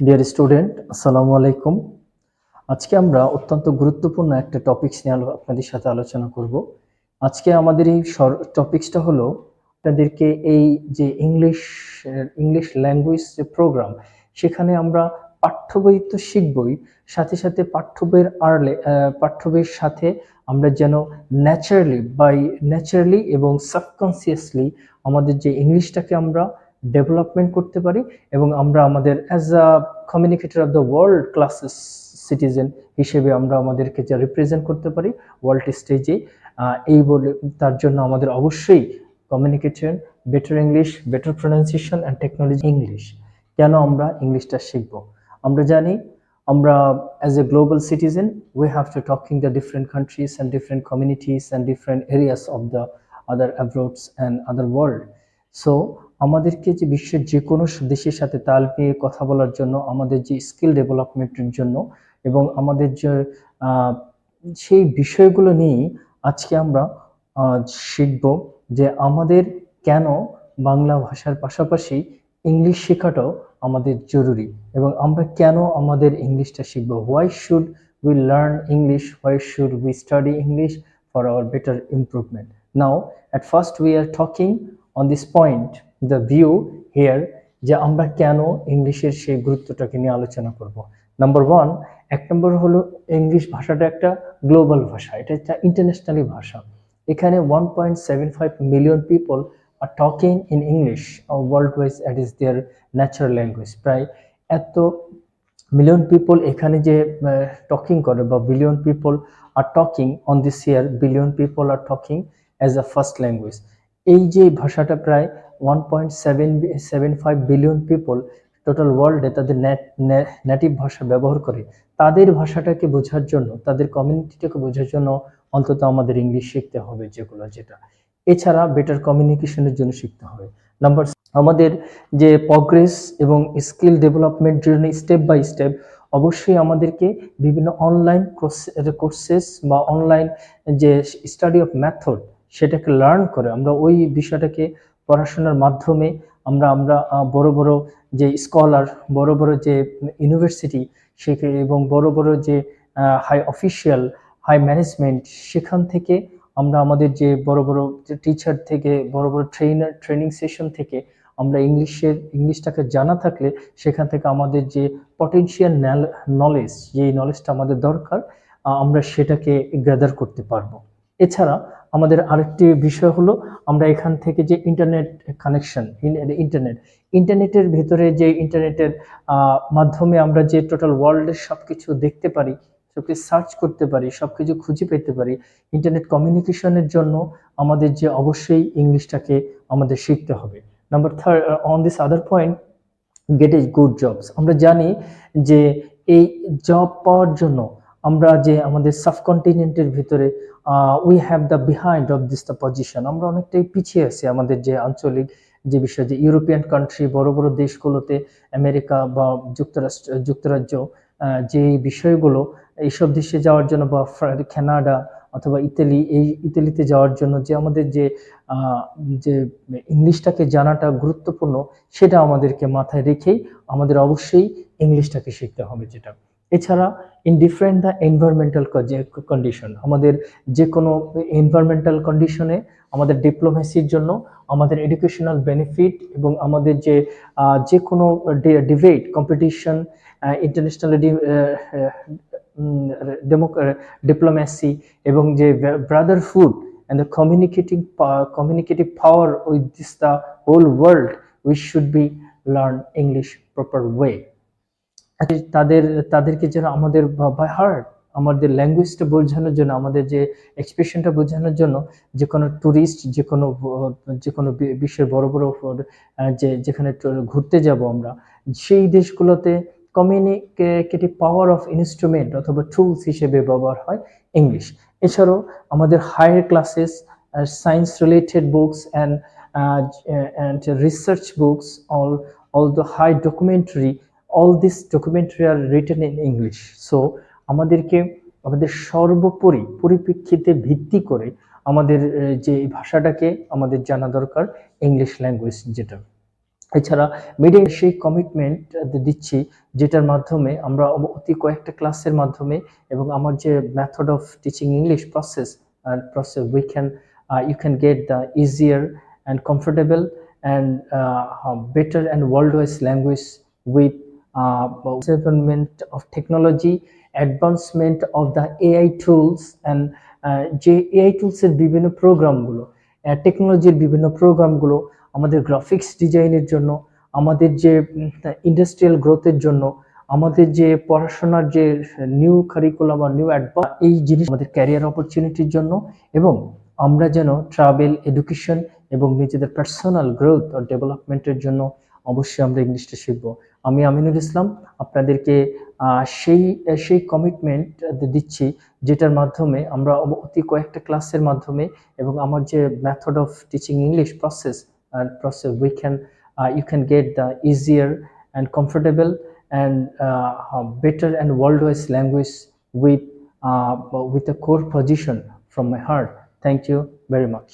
Dear student, আসসালামু আলাইকুম। আজকে আমরা অত্যন্ত গুরুত্বপূর্ণ একটা টপিকস নিয়ে আপনাদের সাথে আলোচনা করব। আজকে আমাদের এই টপিকসটা হলো আপনাদেরকে এই যে ইংলিশ ল্যাঙ্গুয়েজ যে প্রোগ্রাম, সেখানে আমরা পাঠ্য বই তো শিখবই, সাথে সাথে পাঠ্য বইয়ের সাথে আমরা যেন ন্যাচারালি এবং সাবকনসিয়াসলি আমাদের যে ইংলিশটাকে আমরা ডেভেলপমেন্ট করতে পারি এবং আমরা আমাদের as a communicator of the world classes citizen হিসেবে আমরা আমাদেরকে যা রিপ্রেজেন্ট করতে পারি ওয়ার্ল্ড স্টেজে, এই বলে তার জন্য আমাদের অবশ্যই communication, better English, better pronunciation and technology English. কেন আমরা ইংলিশটা শিখব? আমরা জানি আমরা as a global citizen we have to talking the different countries and different communities and different areas of the other abroads and other world. So আমাদেরকে যে বিশ্বের যে কোনো দেশের সাথে তাল মিলিয়ে কথা বলার জন্য, আমাদের যে স্কিল ডেভেলপমেন্টের জন্য এবং আমাদের যে সেই বিষয়গুলো নিয়ে আজকে আমরা শিখব যে আমাদের কেন বাংলা ভাষার পাশাপাশি ইংলিশ শেখাটাও আমাদের জরুরি এবং আমরা কেন আমাদের ইংলিশটা শিখব। Why should we learn English, why should we study English for our better improvement. Now at first we are talking on this point, the view here, যে আমরা কেন ইংলিশের সেই গুরুত্বটাকে নিয়ে আলোচনা করব। নাম্বার ওয়ান, এক নম্বর হলো ইংলিশ ভাষাটা একটা গ্লোবাল ভাষা, এটা একটা ইন্টারন্যাশনালি ভাষা। এখানে 1.75 million people are talking in English world wise, that is there natural language. প্রায় এত মিলিয়ন পিপল এখানে যে টকিং করে, বা billion people are talking on this year, billion people are talking as a first language. এই যে ভাষাটা প্রায় 1.75 বিলিয়ন পিপল টোটাল ওয়ার্ল্ডে তাদের নেটিভ ভাষা ব্যবহার করে। তাদের ভাষাটাকে বোঝার জন্য, তাদের কমিউনিটিটাকে বোঝার জন্য অন্তত আমাদের ইংলিশ শিখতে হবে, যেটা এছাড়া বেটার কমিউনিকেশনের জন্য শিখতে হবে। নাম্বার, আমাদের যে প্রগ্রেস এবং skill development journey step by step, অবশ্যই আমাদেরকে বিভিন্ন অনলাইন কোর্সেস বা অনলাইন যে স্টাডি অফ মেথড, সেটাকে লার্ন করে আমরা ওই বিষয়টাকে পড়াশোনার মাধ্যমে আমরা আমরা বড় বড় যে স্কলার, বড় বড় যে ইউনিভার্সিটি এবং বড় বড় যে হাই অফিসিয়াল, হাই ম্যানেজমেন্ট, সেখান থেকে আমরা আমাদের যে বড় বড় টিচার থেকে, বড় বড় ট্রেনিং সেশন থেকে আমরা ইংলিশটাকে জানা থাকলে সেখান থেকে আমাদের যে পটেনশিয়াল নলেজ, যে নলেজটা আমাদের দরকার, আমরা সেটাকে গ্যাদার করতে পারবো। এছাড়া আমাদের আরেকটি বিষয় হলো আমরা এখান থেকে যে ইন্টারনেট কানেকশন, ইন্টারনেটের ভেতরে যে ইন্টারনেটের মাধ্যমে আমরা যে টোটাল ওয়ার্ল্ডের সবকিছু দেখতে পারি, সবকিছু সার্চ করতে পারি, সবকিছু খুঁজে পেতে পারি। ইন্টারনেট কমিউনিকেশনের জন্য আমাদের যে অবশ্যই ইংলিশটাকে আমাদের শিখতে হবে। Number third, on this other point, gate a good jobs. আমরা জানি যে এই জব পাওয়ার জন্য আমরা যে আমাদের সাবকন্টিনেন্টের ভিতরে we have the behind of this the position, আমরা অনেকটাই পিছিয়ে আছি। আমাদের যে আঞ্চলিক যে বিষয়, যে ইউরোপিয়ান কান্ট্রি, বড় বড় দেশগুলোতে, আমেরিকা বা যুক্তরাজ্য, যে বিষয়গুলো, এইসব দেশে যাওয়ার জন্য, বা কানাডা অথবা ইতালিতে যাওয়ার জন্য যে আমাদের যে যে ইংলিশটাকে জানাটা গুরুত্বপূর্ণ, সেটা আমাদেরকে মাথায় রেখেই আমাদের অবশ্যই ইংলিশটাকে শিখতে হবে। যেটা এছাড়া in different the environmental condition, আমাদের যে কোনো এনভায়রনমেন্টাল কন্ডিশনে আমাদের ডিপ্লোমেসির জন্য, আমাদের এডুকেশনাল বেনিফিট এবং আমাদের যে কোনো ডিবেট কম্পিটিশন, ইন্টারন্যাশনাল ডিপ্লোমেসি এবং যে Brotherhood and the communicative power with the whole world, we should be learn English proper way. তাদেরকে যেন আমাদের বাই হার্ট, আমাদের ল্যাঙ্গুয়েজটা বোঝানোর জন্য, আমাদের যে এক্সপ্রেশনটা বোঝানোর জন্য, যে কোনো ট্যুরিস্ট, যে কোনো বিশ্বের বড় বড় যেখানে ঘুরতে যাব আমরা, সেই দেশগুলোতে কমিউনিকেটিভ পাওয়ার অফ ইনস্ট্রুমেন্ট অথবা টুলস হিসেবে ব্যবহার হয় ইংলিশ। এছাড়াও আমাদের higher classes, science related books and research books, all the high documentary, all these documentary are written in English. So আমাদের সর্বোপরি পরিপ্রেক্ষিতে ভিত্তি করে আমাদের যে ভাষাটাকে আমাদের জানা দরকার, ইংলিশ ল্যাঙ্গুয়েজ যেটা। এছাড়া মিডিয়া সেই কমিটমেন্ট দিচ্ছি যেটার মাধ্যমে আমরা অতি কয়েকটা ক্লাসের মাধ্যমে এবং আমার যে method of teaching English process we can you can get the easier and comfortable and better and world-wise language with development of technology, advancement of the AI tools and যে AI tools এর বিভিন্ন প্রোগ্রামগুলো, টেকনোলজির বিভিন্ন প্রোগ্রামগুলো আমাদের graphics ডিজাইনের জন্য, আমাদের যে ইন্ডাস্ট্রিয়াল গ্রোথের জন্য, আমাদের যে পড়াশোনার যে নিউ কারিকুলাম বা নিউ অ্যাডভান্স এই জিনিস আমাদের ক্যারিয়ার অপরচুনিটির জন্য, এবং আমরা যেন ট্রাভেল, এডুকেশন এবং নিজেদের পার্সোনাল গ্রোথ ও ডেভেলপমেন্টের জন্য অবশ্যই আমরা ইংলিশটা শিখব। আমি আমিনুল ইসলাম আপনাদেরকে সেই সেই কমিটমেন্ট দিচ্ছি যেটার মাধ্যমে আমরা অতি কয়েকটা ক্লাসের মাধ্যমে এবং আমার যে method of teaching English process we can you can get the easier and comfortable and better and world-wise language with with a core position from my heart. Thank you very much.